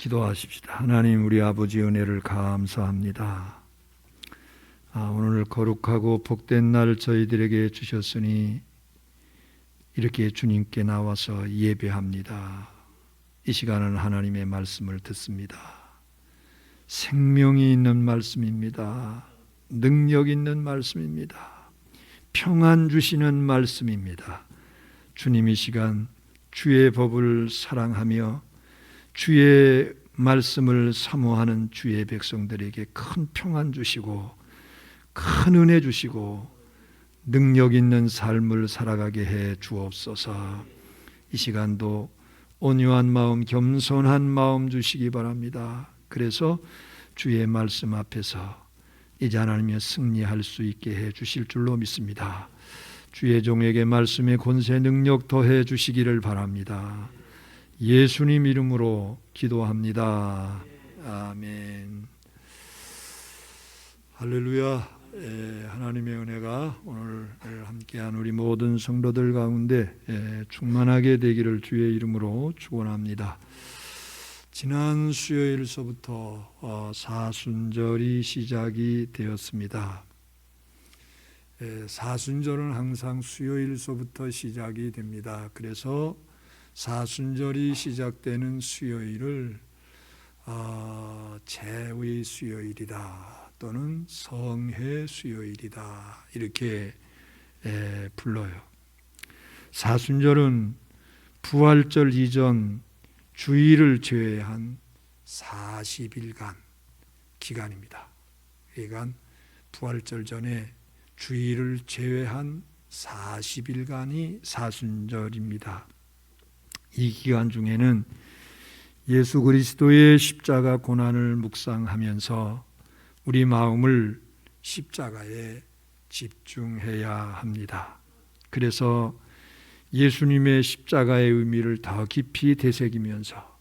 기도하십시다. 하나님, 우리 아버지 은혜를 감사합니다. 오늘 거룩하고 복된 날 저희들에게 주셨으니 이렇게 주님께 나와서 예배합니다. 이 시간은 하나님의 말씀을 듣습니다. 생명이 있는 말씀입니다. 능력 있는 말씀입니다. 평안 주시는 말씀입니다. 주님, 이 시간 주의 법을 사랑하며 주의 말씀을 사모하는 주의 백성들에게 큰 평안 주시고 큰 은혜 주시고 능력 있는 삶을 살아가게 해 주옵소서. 이 시간도 온유한 마음, 겸손한 마음 주시기 바랍니다. 그래서 주의 말씀 앞에서 이제 하나님의 승리할 수 있게 해 주실 줄로 믿습니다. 주의 종에게 말씀의 권세 능력 더해 주시기를 바랍니다. 예수님 이름으로 기도합니다. 아멘. 할렐루야. 하나님의 은혜가 오늘 함께한 우리 모든 성도들 가운데 충만하게 되기를 주의 이름으로 축원합니다. 지난 수요일서부터 사순절이 시작이 되었습니다. 사순절은 항상 수요일서부터 시작이 됩니다. 그래서 사순절이 시작되는 수요일을 제의 수요일이다 또는 성회 수요일이다 이렇게 불러요. 사순절은 부활절 이전 주일을 제외한 40일간 기간입니다. 그러니까 부활절 전에 주일을 제외한 40일간이 사순절입니다. 이 기간 중에는 예수 그리스도의 십자가 고난을 묵상하면서 우리 마음을 십자가에 집중해야 합니다. 그래서 예수님의 십자가의 의미를 더 깊이 되새기면서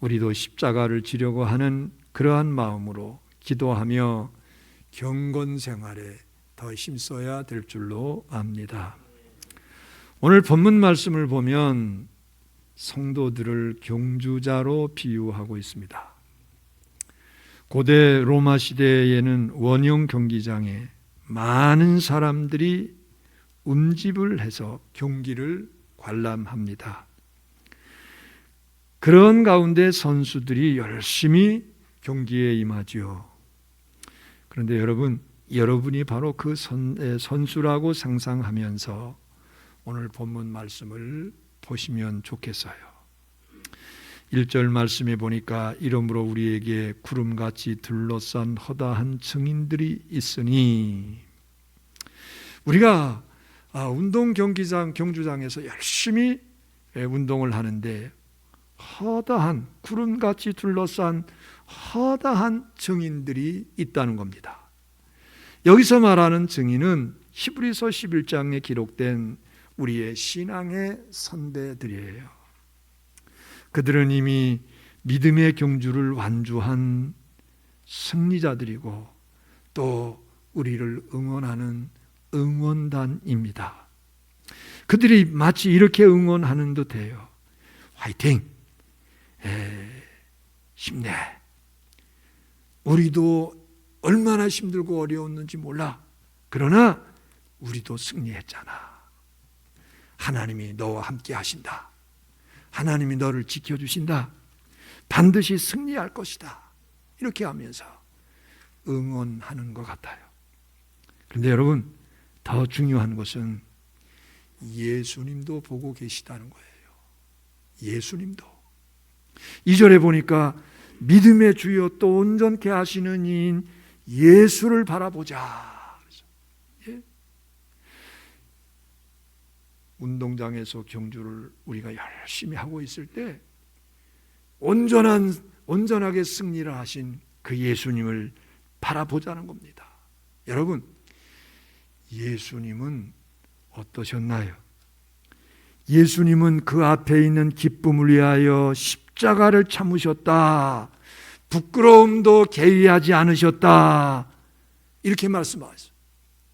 우리도 십자가를 지려고 하는 그러한 마음으로 기도하며 경건 생활에 더 힘써야 될 줄로 압니다. 오늘 본문 말씀을 보면 성도들을 경주자로 비유하고 있습니다. 고대 로마 시대에는 원형 경기장에 많은 사람들이 운집을 해서 경기를 관람합니다. 그런 가운데 선수들이 열심히 경기에 임하지요. 그런데 여러분이 바로 그 선수라고 상상하면서 오늘 본문 말씀을 보시면 좋겠어요. 1절 말씀에 보니까 이러므로 우리에게 구름같이 둘러싼 허다한 증인들이 있으니, 우리가 운동 경기장 경주장에서 열심히 운동을 하는데 허다한 구름같이 둘러싼 허다한 증인들이 있다는 겁니다. 여기서 말하는 증인은 히브리서 11장에 기록된 우리의 신앙의 선배들이에요. 그들은 이미 믿음의 경주를 완주한 승리자들이고 또 우리를 응원하는 응원단입니다. 그들이 마치 이렇게 응원하는 듯해요. 화이팅! 힘내! 우리도 얼마나 힘들고 어려웠는지 몰라. 그러나 우리도 승리했잖아. 하나님이 너와 함께 하신다. 하나님이 너를 지켜주신다. 반드시 승리할 것이다. 이렇게 하면서 응원하는 것 같아요. 그런데 여러분, 더 중요한 것은 예수님도 보고 계시다는 거예요. 예수님도. 2절에 보니까 믿음의 주여 또 온전케 하시는 이인 예수를 바라보자. 운동장에서 경주를 우리가 열심히 하고 있을 때 온전하게 승리를 하신 그 예수님을 바라보자는 겁니다. 여러분, 예수님은 어떠셨나요? 예수님은 그 앞에 있는 기쁨을 위하여 십자가를 참으셨다. 부끄러움도 개의하지 않으셨다. 이렇게 말씀하셨어요.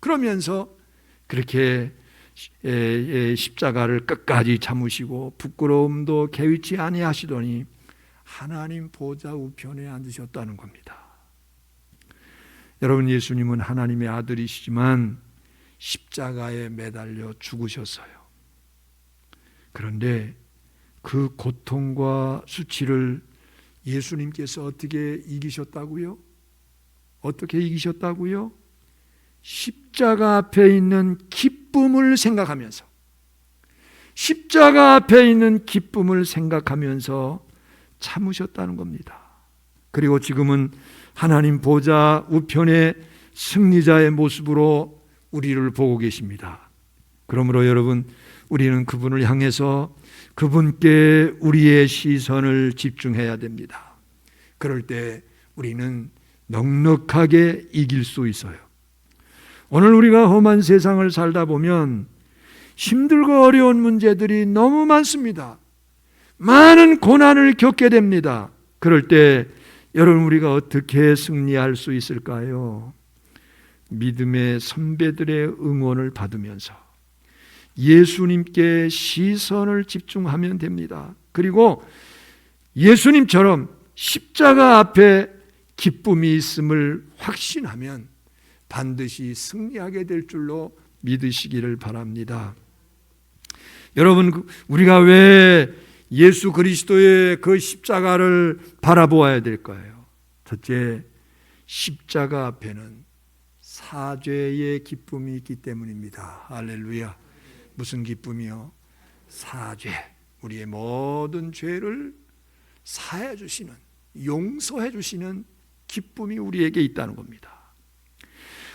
그러면서 그렇게 십자가를 끝까지 참으시고 부끄러움도 개의치 아니하시더니 하나님 보좌 우편에 앉으셨다는 겁니다. 여러분, 예수님은 하나님의 아들이시지만 십자가에 매달려 죽으셨어요. 그런데 그 고통과 수치를 예수님께서 어떻게 이기셨다고요? 어떻게 이기셨다고요? 십자가 앞에 있는 기쁨을 생각하면서, 십자가 앞에 있는 기쁨을 생각하면서 참으셨다는 겁니다. 그리고 지금은 하나님 보좌 우편의 승리자의 모습으로 우리를 보고 계십니다. 그러므로 여러분, 우리는 그분을 향해서 그분께 우리의 시선을 집중해야 됩니다. 그럴 때 우리는 넉넉하게 이길 수 있어요. 오늘 우리가 험한 세상을 살다 보면 힘들고 어려운 문제들이 너무 많습니다. 많은 고난을 겪게 됩니다. 그럴 때 여러분, 우리가 어떻게 승리할 수 있을까요? 믿음의 선배들의 응원을 받으면서 예수님께 시선을 집중하면 됩니다. 그리고 예수님처럼 십자가 앞에 기쁨이 있음을 확신하면 반드시 승리하게 될 줄로 믿으시기를 바랍니다. 여러분, 우리가 왜 예수 그리스도의 그 십자가를 바라보아야 될까요? 첫째, 십자가 앞에는 사죄의 기쁨이 있기 때문입니다. 할렐루야. 무슨 기쁨이요? 사죄. 우리의 모든 죄를 사해 주시는, 용서해 주시는 기쁨이 우리에게 있다는 겁니다.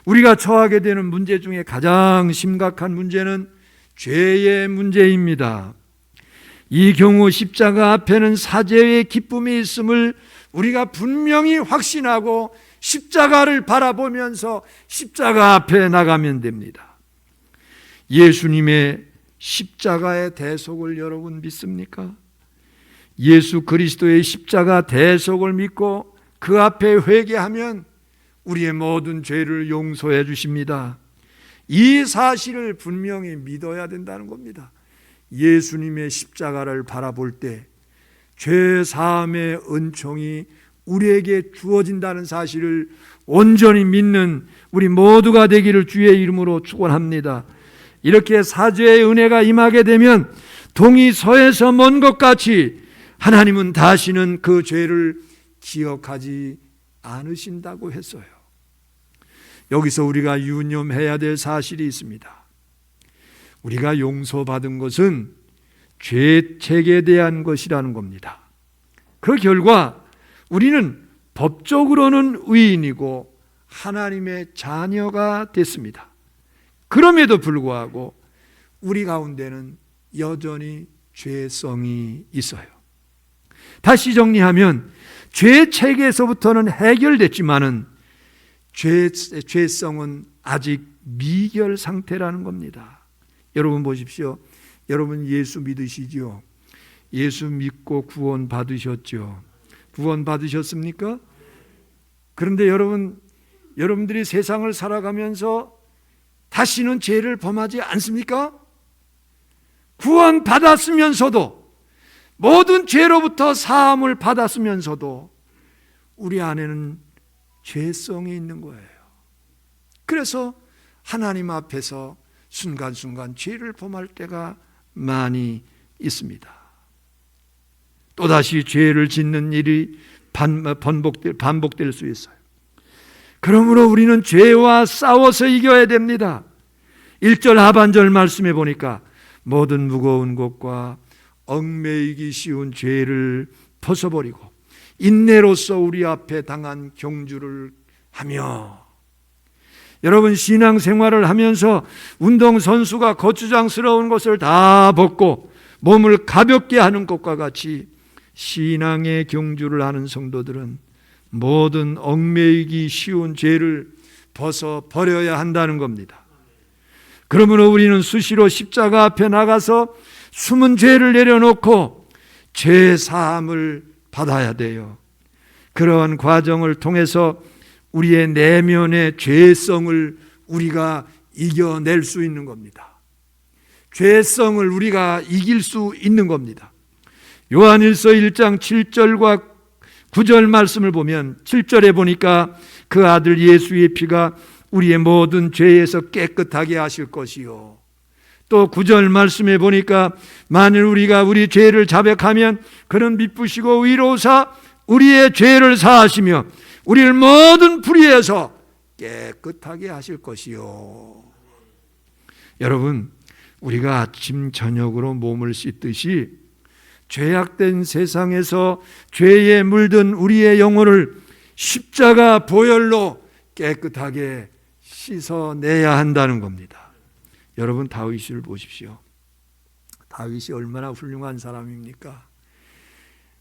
우리가 처하게 되는 문제 중에 가장 심각한 문제는 죄의 문제입니다. 이 경우 십자가 앞에는 사죄의 기쁨이 있음을 우리가 분명히 확신하고 십자가를 바라보면서 십자가 앞에 나가면 됩니다. 예수님의 십자가의 대속을 여러분 믿습니까? 예수 그리스도의 십자가 대속을 믿고 그 앞에 회개하면 우리의 모든 죄를 용서해 주십니다. 이 사실을 분명히 믿어야 된다는 겁니다. 예수님의 십자가를 바라볼 때 죄 사함의 은총이 우리에게 주어진다는 사실을 온전히 믿는 우리 모두가 되기를 주의 이름으로 축원합니다. 이렇게 사죄의 은혜가 임하게 되면 동이 서에서 먼 것 같이 하나님은 다시는 그 죄를 기억하지 않으신다고 했어요. 여기서 우리가 유념해야 될 사실이 있습니다. 우리가 용서받은 것은 죄책에 대한 것이라는 겁니다. 그 결과 우리는 법적으로는 의인이고 하나님의 자녀가 됐습니다. 그럼에도 불구하고 우리 가운데는 여전히 죄성이 있어요. 다시 정리하면 죄책에서부터는 해결됐지만은 죄성은 아직 미결 상태라는 겁니다. 여러분 보십시오. 여러분 예수 믿으시죠? 예수 믿고 구원 받으셨죠? 구원 받으셨습니까? 그런데 여러분들이 세상을 살아가면서 다시는 죄를 범하지 않습니까? 구원 받았으면서도, 모든 죄로부터 사함을 받았으면서도 우리 안에는 죄성이 있는 거예요. 그래서 하나님 앞에서 순간순간 죄를 범할 때가 많이 있습니다. 또다시 죄를 짓는 일이 반복될 수 있어요. 그러므로 우리는 죄와 싸워서 이겨야 됩니다. 1절 하반절 말씀해 보니까 모든 무거운 것과 얽매이기 쉬운 죄를 벗어버리고 인내로서 우리 앞에 당한 경주를 하며, 여러분 신앙생활을 하면서 운동선수가 거추장스러운 것을 다 벗고 몸을 가볍게 하는 것과 같이 신앙의 경주를 하는 성도들은 모든 얽매이기 쉬운 죄를 벗어버려야 한다는 겁니다. 그러므로 우리는 수시로 십자가 앞에 나가서 숨은 죄를 내려놓고 죄 사함을 받아야 돼요. 그러한 과정을 통해서 우리의 내면의 죄성을 우리가 이겨낼 수 있는 겁니다. 죄성을 우리가 이길 수 있는 겁니다. 요한일서 1장 7절과 9절 말씀을 보면 7절에 보니까 그 아들 예수의 피가 우리의 모든 죄에서 깨끗하게 하실 것이요, 또 9절 말씀에 보니까 만일 우리가 우리 죄를 자백하면 그는 미쁘시고 의로우사 우리의 죄를 사하시며 우리를 모든 불의에서 깨끗하게 하실 것이요. 여러분, 우리가 아침 저녁으로 몸을 씻듯이 죄악된 세상에서 죄에 물든 우리의 영혼을 십자가 보혈로 깨끗하게 씻어내야 한다는 겁니다. 여러분, 다윗을 보십시오. 다윗이 얼마나 훌륭한 사람입니까?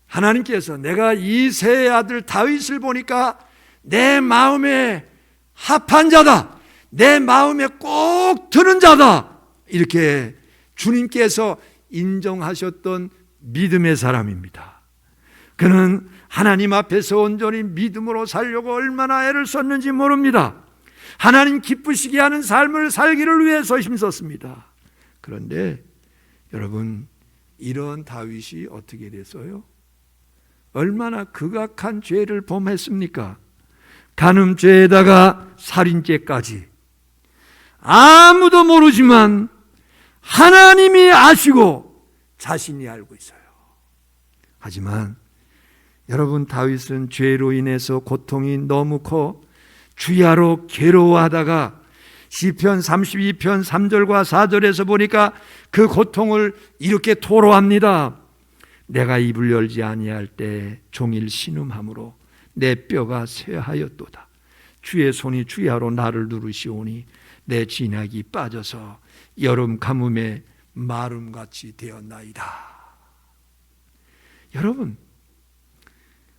하나님께서 내가 이 세 아들 다윗을 보니까 내 마음에 합한 자다, 내 마음에 꼭 드는 자다, 이렇게 주님께서 인정하셨던 믿음의 사람입니다. 그는 하나님 앞에서 온전히 믿음으로 살려고 얼마나 애를 썼는지 모릅니다. 하나님 기쁘시게 하는 삶을 살기를 위해서 힘썼습니다. 그런데 여러분, 이런 다윗이 어떻게 됐어요? 얼마나 극악한 죄를 범했습니까? 간음죄에다가 살인죄까지. 아무도 모르지만 하나님이 아시고 자신이 알고 있어요. 하지만 여러분, 다윗은 죄로 인해서 고통이 너무 커 주야로 괴로워하다가 시편 32편 3절과 4절에서 보니까 그 고통을 이렇게 토로합니다. 내가 입을 열지 아니할 때 종일 신음함으로 내 뼈가 쇠하였도다. 주의 손이 주야로 나를 누르시오니 내 진액이 빠져서 여름 가뭄에 마름같이 되었나이다. 여러분,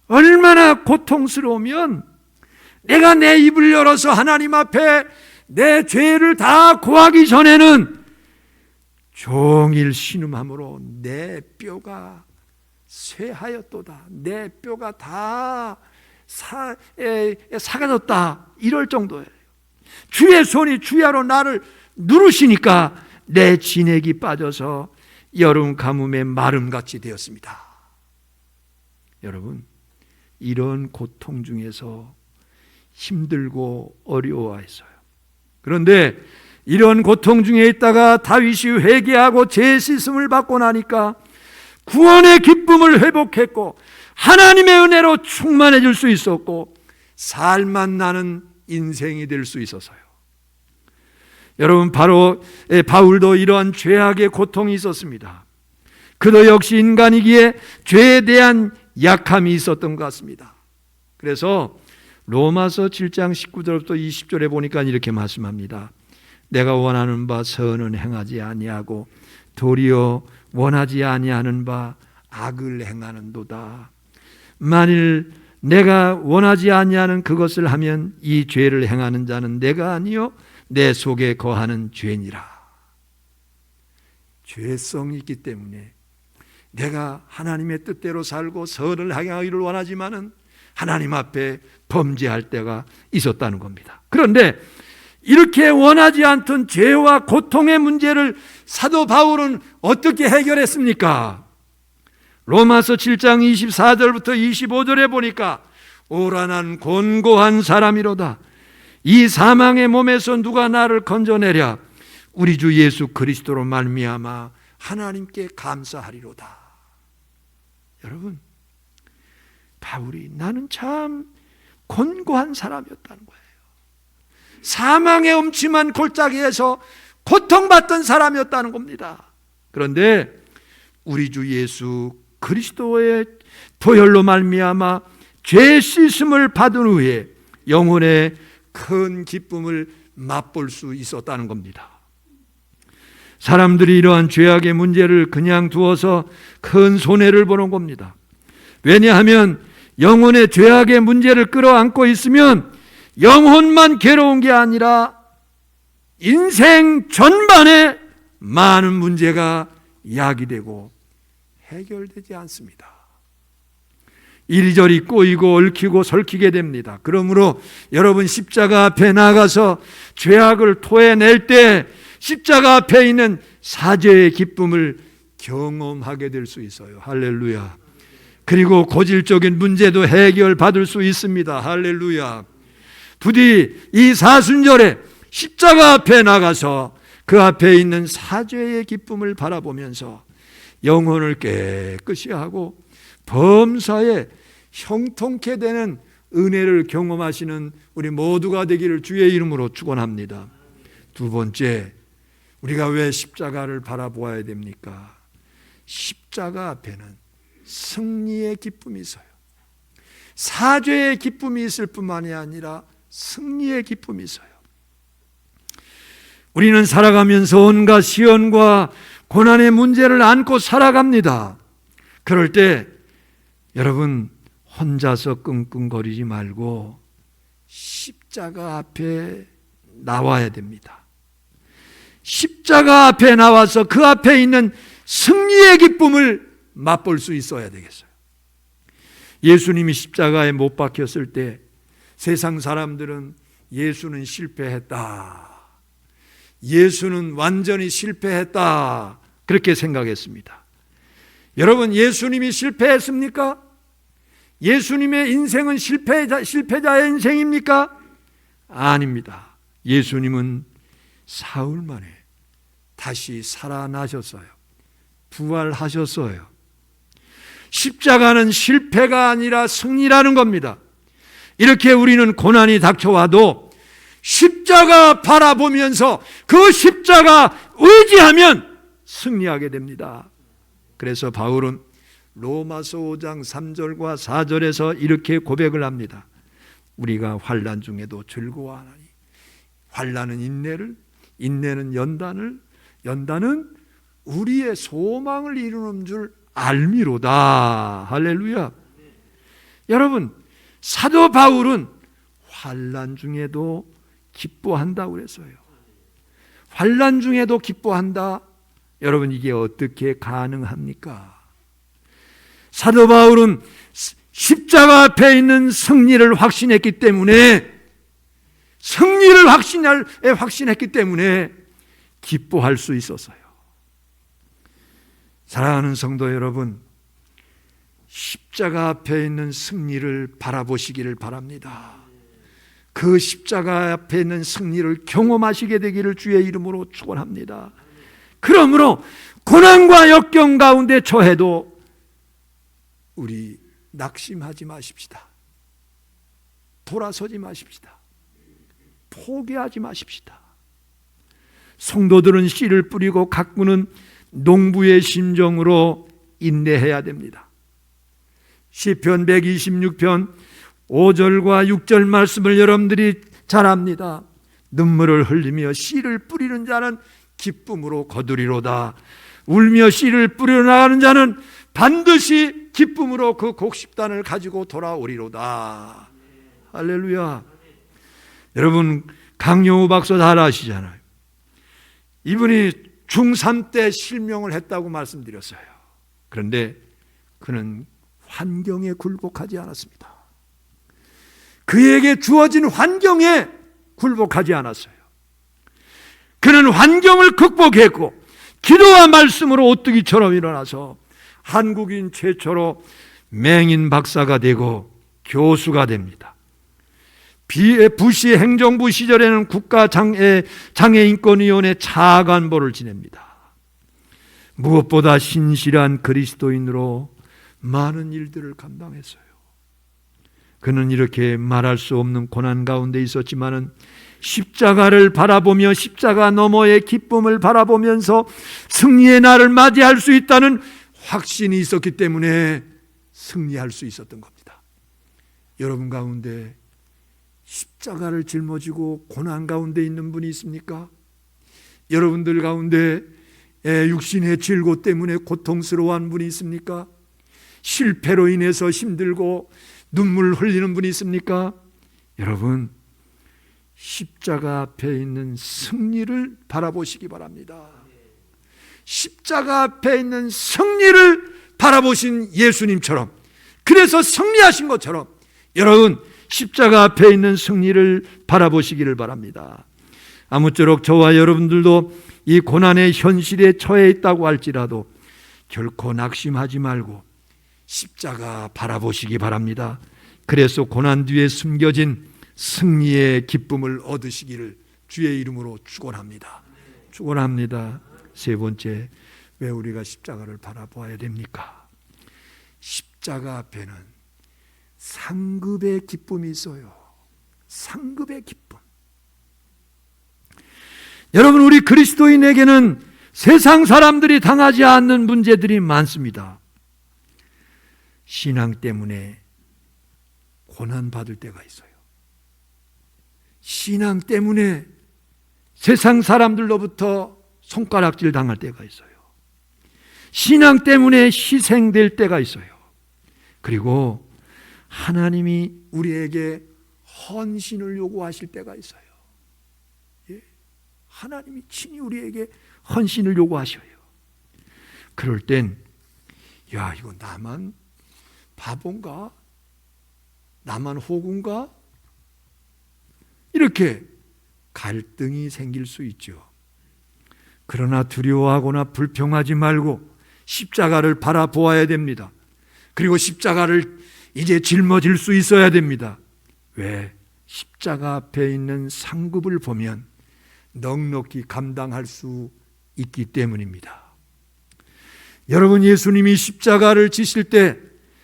얼마나 고통스러우면 내가 내 입을 열어서 하나님 앞에 내 죄를 다 고하기 전에는 종일 신음함으로 내 뼈가 쇠하였도다, 내 뼈가 다 사가졌다, 이럴 정도예요. 주의 손이 주야로 나를 누르시니까 내 진액이 빠져서 여름 가뭄에 마름같이 되었습니다. 여러분, 이런 고통 중에서 힘들고 어려워했어요. 그런데 이런 고통 중에 있다가 다윗이 회개하고 죄 씻음을 받고 나니까 구원의 기쁨을 회복했고 하나님의 은혜로 충만해질 수 있었고 살만 나는 인생이 될 수 있어서요. 여러분, 바로 바울도 이러한 죄악의 고통이 있었습니다. 그도 역시 인간이기에 죄에 대한 약함이 있었던 것 같습니다. 그래서 로마서 7장 19절부터 20절에 보니까 이렇게 말씀합니다. 내가 원하는 바 선은 행하지 아니하고 도리어 원하지 아니하는 바 악을 행하는도다. 만일 내가 원하지 아니하는 그것을 하면 이 죄를 행하는 자는 내가 아니요 내 속에 거하는 죄니라. 죄성이 있기 때문에 내가 하나님의 뜻대로 살고 선을 행하기를 원하지만은 하나님 앞에 범죄할 때가 있었다는 겁니다. 그런데 이렇게 원하지 않던 죄와 고통의 문제를 사도 바울은 어떻게 해결했습니까? 로마서 7장 24절부터 25절에 보니까 오라 난 곤고한 사람이로다. 이 사망의 몸에서 누가 나를 건져내랴. 우리 주 예수 그리스도로 말미암아 하나님께 감사하리로다. 여러분, 바울이 나는 참 곤고한 사람이었다는 거예요. 사망의 음침한 골짜기에서 고통받던 사람이었다는 겁니다. 그런데 우리 주 예수 그리스도의 보혈로 말미암아 죄 씻음을 받은 후에 영혼의 큰 기쁨을 맛볼 수 있었다는 겁니다. 사람들이 이러한 죄악의 문제를 그냥 두어서 큰 손해를 보는 겁니다. 왜냐하면 영혼의 죄악의 문제를 끌어안고 있으면 영혼만 괴로운 게 아니라 인생 전반에 많은 문제가 야기되고 해결되지 않습니다. 이리저리 꼬이고 얽히고 설키게 됩니다. 그러므로 여러분, 십자가 앞에 나가서 죄악을 토해낼 때 십자가 앞에 있는 사죄의 기쁨을 경험하게 될 수 있어요. 할렐루야. 그리고 고질적인 문제도 해결받을 수 있습니다. 할렐루야. 부디 이 사순절에 십자가 앞에 나가서 그 앞에 있는 사죄의 기쁨을 바라보면서 영혼을 깨끗이 하고 범사에 형통케 되는 은혜를 경험하시는 우리 모두가 되기를 주의 이름으로 축원합니다. 두 번째, 우리가 왜 십자가를 바라보아야 됩니까? 십자가 앞에는 승리의 기쁨이 있어요. 사죄의 기쁨이 있을 뿐만이 아니라 승리의 기쁨이 있어요. 우리는 살아가면서 온갖 시련과 고난의 문제를 안고 살아갑니다. 그럴 때 여러분 혼자서 끙끙거리지 말고 십자가 앞에 나와야 됩니다. 십자가 앞에 나와서 그 앞에 있는 승리의 기쁨을 맛볼 수 있어야 되겠어요. 예수님이 십자가에 못 박혔을 때 세상 사람들은 예수는 실패했다, 예수는 완전히 실패했다, 그렇게 생각했습니다. 여러분, 예수님이 실패했습니까? 예수님의 인생은 실패자의 인생입니까? 아닙니다. 예수님은 사흘 만에 다시 살아나셨어요. 부활하셨어요. 십자가는 실패가 아니라 승리라는 겁니다. 이렇게 우리는 고난이 닥쳐와도 십자가 바라보면서 그 십자가 의지하면 승리하게 됩니다. 그래서 바울은 로마서 5장 3절과 4절에서 이렇게 고백을 합니다. 우리가 환난 중에도 즐거워하나니 환난은 인내를, 인내는 연단을, 연단은 우리의 소망을 이루는 줄 알미로다. 할렐루야. 여러분, 사도 바울은 환난 중에도 기뻐한다고 그랬어요. 환난 중에도 기뻐한다. 여러분, 이게 어떻게 가능합니까? 사도 바울은 십자가 앞에 있는 승리를 확신했기 때문에, 승리를 확신했기 때문에 기뻐할 수 있었어요. 사랑하는 성도 여러분, 십자가 앞에 있는 승리를 바라보시기를 바랍니다. 그 십자가 앞에 있는 승리를 경험하시게 되기를 주의 이름으로 축원합니다. 그러므로 고난과 역경 가운데 처해도 우리 낙심하지 마십시다. 돌아서지 마십시다. 포기하지 마십시다. 성도들은 씨를 뿌리고 가꾸는 농부의 심정으로 인내해야 됩니다. 시편 126편 5절과 6절 말씀을 여러분들이 잘 압니다. 눈물을 흘리며 씨를 뿌리는 자는 기쁨으로 거두리로다. 울며 씨를 뿌려 나가는 자는 반드시 기쁨으로 그 곡식단을 가지고 돌아오리로다. 할렐루야. 여러분, 강영우 박사 잘 아시잖아요. 이분이 중3 때 실명을 했다고 말씀드렸어요. 그런데 그는 환경에 굴복하지 않았습니다. 그에게 주어진 환경에 굴복하지 않았어요. 그는 환경을 극복했고 기도와 말씀으로 오뚜기처럼 일어나서 한국인 최초로 맹인 박사가 되고 교수가 됩니다. 부시 행정부 시절에는 국가장애인권위원회 차관보를 지냅니다. 무엇보다 신실한 그리스도인으로 많은 일들을 감당했어요. 그는 이렇게 말할 수 없는 고난 가운데 있었지만은 십자가를 바라보며 십자가 너머의 기쁨을 바라보면서 승리의 날을 맞이할 수 있다는 확신이 있었기 때문에 승리할 수 있었던 겁니다. 여러분 가운데 십자가를 짊어지고 고난 가운데 있는 분이 있습니까? 여러분들 가운데 육신의 질고 때문에 고통스러워하는 분이 있습니까? 실패로 인해서 힘들고 눈물 흘리는 분이 있습니까? 여러분, 십자가 앞에 있는 승리를 바라보시기 바랍니다. 십자가 앞에 있는 승리를 바라보신 예수님처럼, 그래서 승리하신 것처럼 여러분 십자가 앞에 있는 승리를 바라보시기를 바랍니다. 아무쪼록 저와 여러분들도 이 고난의 현실에 처해 있다고 할지라도 결코 낙심하지 말고 십자가 바라보시기 바랍니다. 그래서 고난 뒤에 숨겨진 승리의 기쁨을 얻으시기를 주의 이름으로 축원합니다. 축원합니다. 세 번째, 왜 우리가 십자가를 바라보아야 됩니까? 십자가 앞에는 상급의 기쁨이 있어요. 상급의 기쁨. 여러분, 우리 그리스도인에게는 세상 사람들이 당하지 않는 문제들이 많습니다. 신앙 때문에 고난받을 때가 있어요. 신앙 때문에 세상 사람들로부터 손가락질 당할 때가 있어요. 신앙 때문에 희생될 때가 있어요. 그리고 하나님이 우리에게 헌신을 요구하실 때가 있어요. 예? 하나님이 친히 우리에게 헌신을 요구하셔요. 그럴 땐, 야, 이거 나만 바본가? 나만 호구인가? 이렇게 갈등이 생길 수 있죠. 그러나 두려워하거나 불평하지 말고 십자가를 바라보아야 됩니다. 그리고 십자가를 이제 짊어질 수 있어야 됩니다. 왜? 십자가 앞에 있는 상급을 보면 넉넉히 감당할 수 있기 때문입니다. 여러분, 예수님이 십자가를 지실 때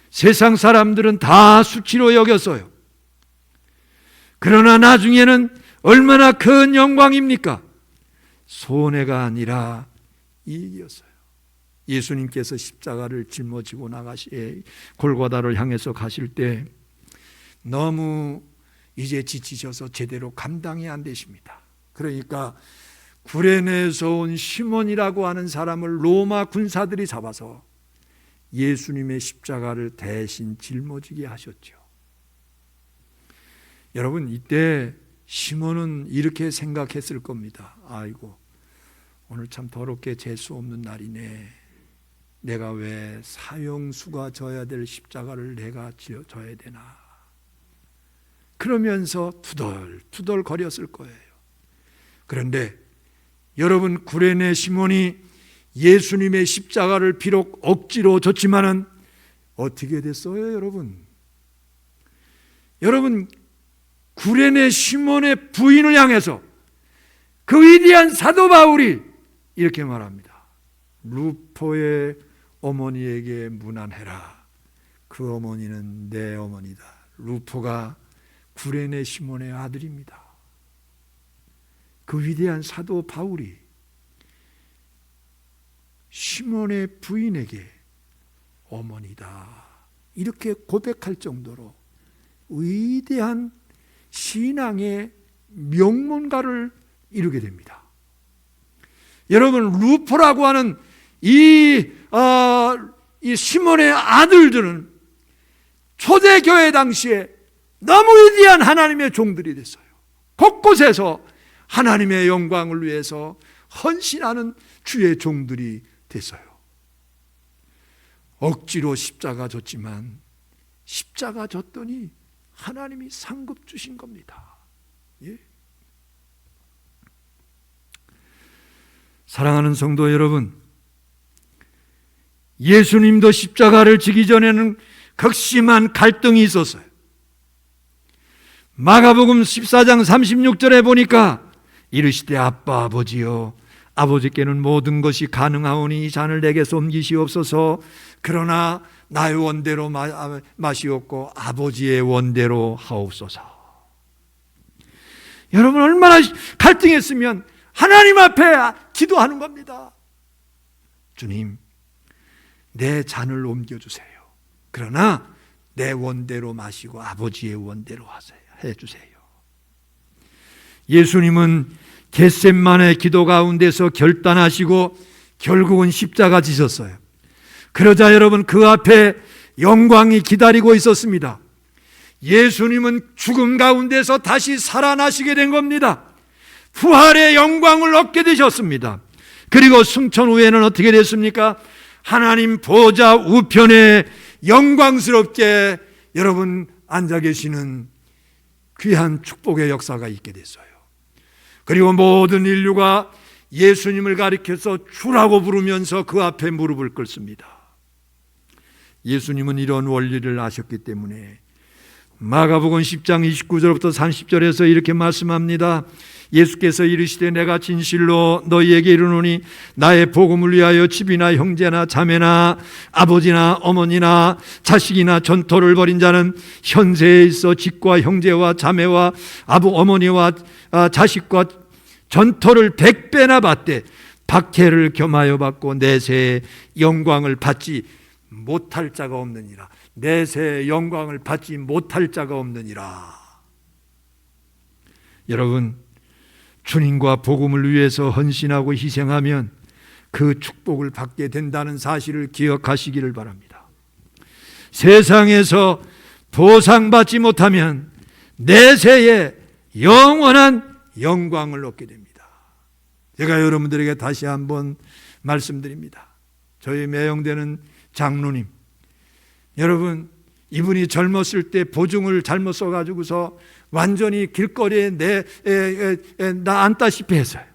세상 사람들은 다 수치로 여겼어요. 그러나 나중에는 얼마나 큰 영광입니까? 손해가 아니라 이익이었어요. 예수님께서 십자가를 짊어지고 골고다를 향해서 가실 때 너무 이제 지치셔서 제대로 감당이 안 되십니다. 그러니까 구레네에서 온 시몬이라고 하는 사람을 로마 군사들이 잡아서 예수님의 십자가를 대신 짊어지게 하셨죠. 여러분, 이때 시몬은 이렇게 생각했을 겁니다. 아이고, 오늘 참 더럽게 재수 없는 날이네. 내가 왜 사형수가 져야 될 십자가를 내가 져야 되나. 그러면서 투덜투덜 거렸을 거예요. 그런데 여러분, 구레네 시몬이 예수님의 십자가를 비록 억지로 졌지만은 어떻게 됐어요, 여러분? 여러분, 구레네 시몬의 부인을 향해서 그 위대한 사도 바울이 이렇게 말합니다. 루포의 어머니에게 문안해라. 그 어머니는 내 어머니다. 루포가 구레네 시몬의 아들입니다. 그 위대한 사도 바울이 시몬의 부인에게 어머니다 이렇게 고백할 정도로 위대한 신앙의 명문가를 이루게 됩니다. 여러분, 루포라고 하는 이 시몬의 아들들은 초대교회 당시에 너무 위대한 하나님의 종들이 됐어요. 곳곳에서 하나님의 영광을 위해서 헌신하는 주의 종들이 됐어요. 억지로 십자가 졌지만 십자가 졌더니 하나님이 상급 주신 겁니다. 예? 사랑하는 성도 여러분, 예수님도 십자가를 지기 전에는 극심한 갈등이 있었어요. 마가복음 14장 36절에 보니까 이르시되 아빠 아버지여, 아버지께는 모든 것이 가능하오니 이 잔을 내게서 옮기시옵소서. 그러나 나의 원대로 마시옵고 아버지의 원대로 하옵소서. 여러분, 얼마나 갈등했으면 하나님 앞에 기도하는 겁니다. 주님, 내 잔을 옮겨주세요. 그러나 내 원대로 마시고 아버지의 원대로 해주세요. 예수님은 겟셋마네 기도 가운데서 결단하시고 결국은 십자가 지셨어요. 그러자 여러분, 그 앞에 영광이 기다리고 있었습니다. 예수님은 죽음 가운데서 다시 살아나시게 된 겁니다. 부활의 영광을 얻게 되셨습니다. 그리고 승천 후에는 어떻게 됐습니까? 하나님 보좌 우편에 영광스럽게 여러분 앉아 계시는 귀한 축복의 역사가 있게 됐어요. 그리고 모든 인류가 예수님을 가리켜서 주라고 부르면서 그 앞에 무릎을 꿇습니다. 예수님은 이런 원리를 아셨기 때문에 마가복음 10장 29절부터 30절에서 이렇게 말씀합니다. 예수께서 이르시되 내가 진실로 너희에게 이르노니 나의 복음을 위하여 집이나 형제나 자매나 아버지나 어머니나 자식이나 전토를 벌인 자는 현세에 있어 집과 형제와 자매와 어머니와 자식과 전토를 100배나 받되 박해를 겸하여 받고 내세의 영광을 받지 못할 자가 없느니라. 내세의 영광을 받지 못할 자가 없느니라. 여러분, 주님과 복음을 위해서 헌신하고 희생하면 그 축복을 받게 된다는 사실을 기억하시기를 바랍니다. 세상에서 보상받지 못하면 내세의 영원한 영광을 얻게 됩니다. 제가 여러분들에게 다시 한번 말씀드립니다. 저희 매형되는 장로님, 여러분, 이분이 젊었을 때 보증을 잘못 써가지고서 완전히 길거리에 나 앉다시피 했어요.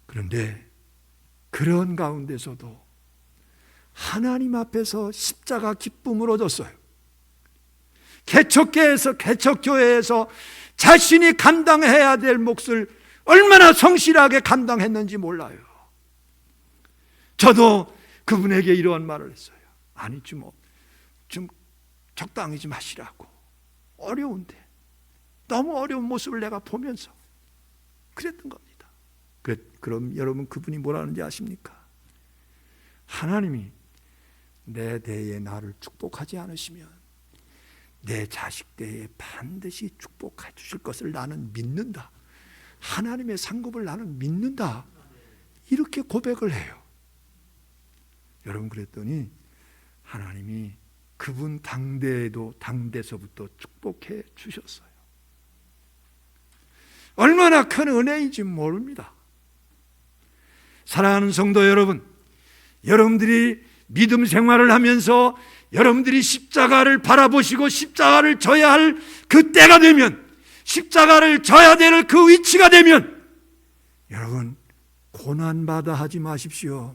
그런데 그런 가운데서도 하나님 앞에서 십자가 기쁨을 얻었어요. 개척교회에서 자신이 감당해야 될 몫을 얼마나 성실하게 감당했는지 몰라요. 저도 그분에게 이러한 말을 했어요. 아니지 좀 적당히 좀 하시라고. 어려운데 너무 어려운 모습을 내가 보면서 그랬던 겁니다. 그럼 여러분 그분이 뭐라는지 아십니까? 하나님이 내 대에 나를 축복하지 않으시면 내 자식 대에 반드시 축복해 주실 것을 나는 믿는다. 하나님의 상급을 나는 믿는다. 이렇게 고백을 해요. 여러분, 그랬더니 하나님이 그분 당대서부터 축복해 주셨어요. 얼마나 큰 은혜인지 모릅니다. 사랑하는 성도 여러분, 여러분들이 믿음 생활을 하면서 여러분들이 십자가를 바라보시고 십자가를 져야 할 그 때가 되면, 십자가를 져야 될 그 위치가 되면 여러분 고난받아 하지 마십시오.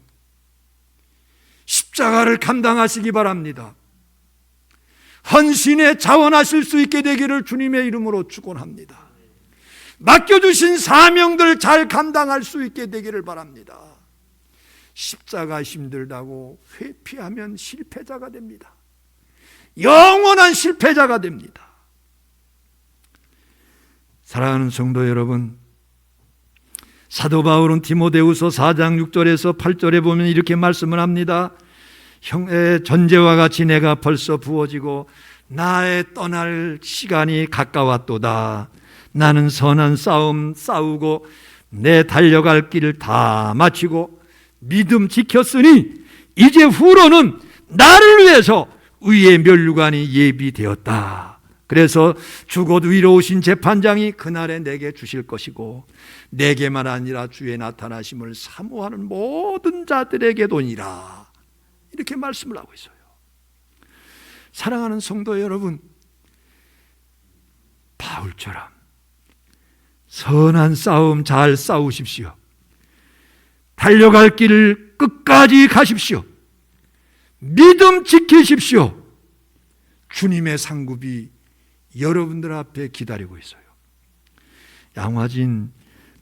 십자가를 감당하시기 바랍니다. 헌신에 자원하실 수 있게 되기를 주님의 이름으로 축원합니다. 맡겨주신 사명들 잘 감당할 수 있게 되기를 바랍니다. 십자가 힘들다고 회피하면 실패자가 됩니다. 영원한 실패자가 됩니다. 사랑하는 성도 여러분, 사도 바울은 디모데후서 4장 6절에서 8절에 보면 이렇게 말씀을 합니다. 형의 전제와 같이 내가 벌써 부어지고 나의 떠날 시간이 가까웠도다. 나는 선한 싸움 싸우고 내 달려갈 길을 다 마치고 믿음 지켰으니 이제 후로는 나를 위해서 의의 면류관이 예비되었다. 그래서 주곧 위로우신 재판장이 그날에 내게 주실 것이고 내게만 아니라 주의 나타나심을 사모하는 모든 자들에게도니라. 이렇게 말씀을 하고 있어요. 사랑하는 성도 여러분, 바울처럼 선한 싸움 잘 싸우십시오. 달려갈 길을 끝까지 가십시오. 믿음 지키십시오. 주님의 상급이 여러분들 앞에 기다리고 있어요. 양화진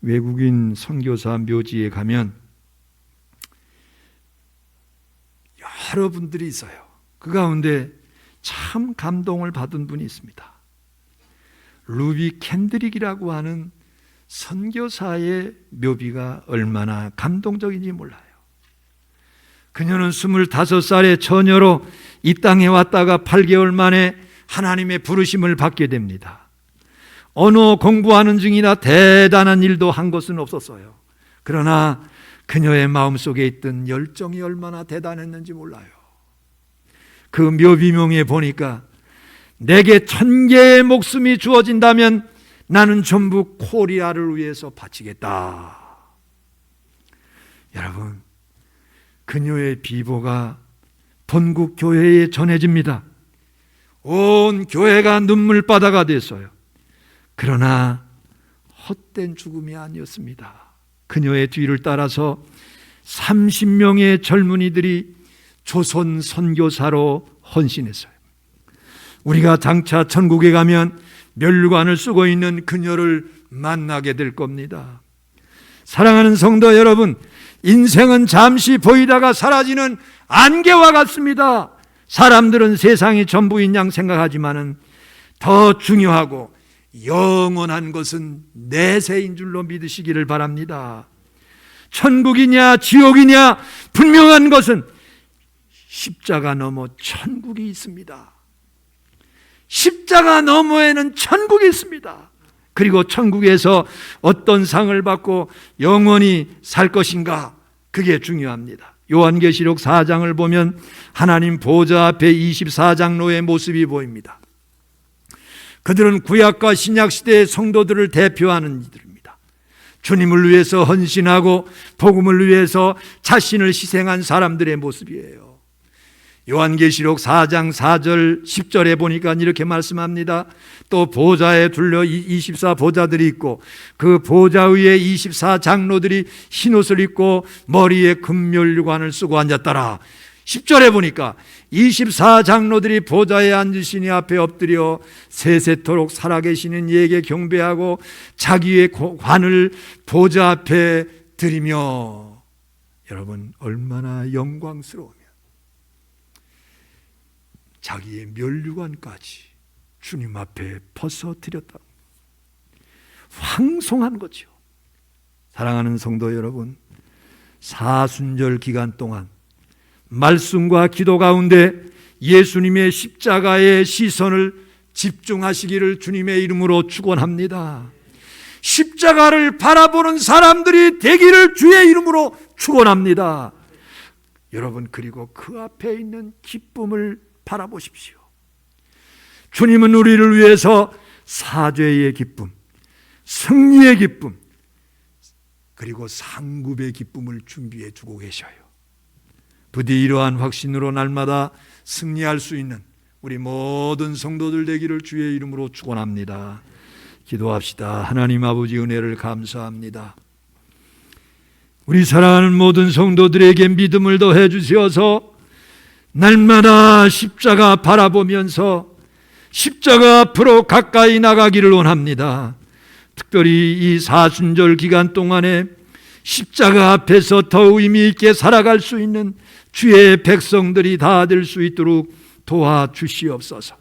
외국인 선교사 묘지에 가면 여러분들이 있어요. 그 가운데 참 감동을 받은 분이 있습니다. 루비 캔드릭이라고 하는 선교사의 묘비가 얼마나 감동적인지 몰라요. 그녀는 25살의 처녀로 이 땅에 왔다가 8개월 만에 하나님의 부르심을 받게 됩니다. 언어 공부하는 중이나 대단한 일도 한 것은 없었어요. 그러나 그녀의 마음속에 있던 열정이 얼마나 대단했는지 몰라요. 그 묘비명에 보니까 내게 1000개의 목숨이 주어진다면 나는 전부 코리아를 위해서 바치겠다. 여러분, 그녀의 비보가 본국 교회에 전해집니다. 온 교회가 눈물바다가 됐어요. 그러나 헛된 죽음이 아니었습니다. 그녀의 뒤를 따라서 30명의 젊은이들이 조선 선교사로 헌신했어요. 우리가 장차 천국에 가면 멸관을 쓰고 있는 그녀를 만나게 될 겁니다. 사랑하는 성도 여러분, 인생은 잠시 보이다가 사라지는 안개와 같습니다. 사람들은 세상이 전부인 양 생각하지만은 더 중요하고 영원한 것은 내세인 줄로 믿으시기를 바랍니다. 천국이냐 지옥이냐 분명한 것은 십자가 너머 천국이 있습니다. 십자가 너머에는 천국이 있습니다. 그리고 천국에서 어떤 상을 받고 영원히 살 것인가, 그게 중요합니다. 요한계시록 4장을 보면 하나님 보좌 앞에 24장로의 모습이 보입니다. 그들은 구약과 신약 시대의 성도들을 대표하는 이들입니다. 주님을 위해서 헌신하고 복음을 위해서 자신을 희생한 사람들의 모습이에요. 요한계시록 4장 4절 10절에 보니까 이렇게 말씀합니다. 또 보좌에 둘러 24 보좌들이 있고 그 보좌 위에 24 장로들이 흰옷을 입고 머리에 금면류관을 쓰고 앉았더라. 10절에 보니까 24 장로들이 보좌에 앉으시니 앞에 엎드려 세세토록 살아계시는 이에게 경배하고 자기의 관을 보좌 앞에 드리며, 여러분 얼마나 영광스러우면 자기의 면류관까지 주님 앞에 벗어드렸다. 황송한 거죠. 사랑하는 성도 여러분, 사순절 기간 동안 말씀과 기도 가운데 예수님의 십자가의 시선을 집중하시기를 주님의 이름으로 축원합니다. 십자가를 바라보는 사람들이 되기를 주의 이름으로 축원합니다. 여러분, 그리고 그 앞에 있는 기쁨을 바라보십시오. 주님은 우리를 위해서 사죄의 기쁨, 승리의 기쁨, 그리고 상급의 기쁨을 준비해 두고 계셔요. 부디 이러한 확신으로 날마다 승리할 수 있는 우리 모든 성도들 되기를 주의 이름으로 축원합니다. 기도합시다. 하나님 아버지, 은혜를 감사합니다. 우리 사랑하는 모든 성도들에게 믿음을 더해 주시어서 날마다 십자가 바라보면서 십자가 앞으로 가까이 나가기를 원합니다. 특별히 이 사순절 기간 동안에 십자가 앞에서 더 의미 있게 살아갈 수 있는 주의 백성들이 다 될 수 있도록 도와주시옵소서.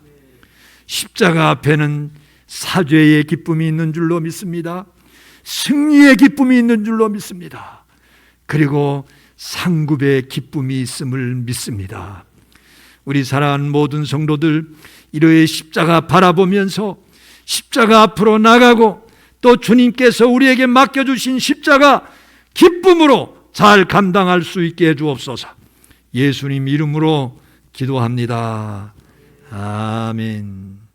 십자가 앞에는 사죄의 기쁨이 있는 줄로 믿습니다. 승리의 기쁨이 있는 줄로 믿습니다. 그리고 상급의 기쁨이 있음을 믿습니다. 우리 사랑하는 모든 성도들, 이러한 십자가 바라보면서 십자가 앞으로 나가고 또 주님께서 우리에게 맡겨주신 십자가 기쁨으로 잘 감당할 수 있게 해주옵소서. 예수님 이름으로 기도합니다. 아멘.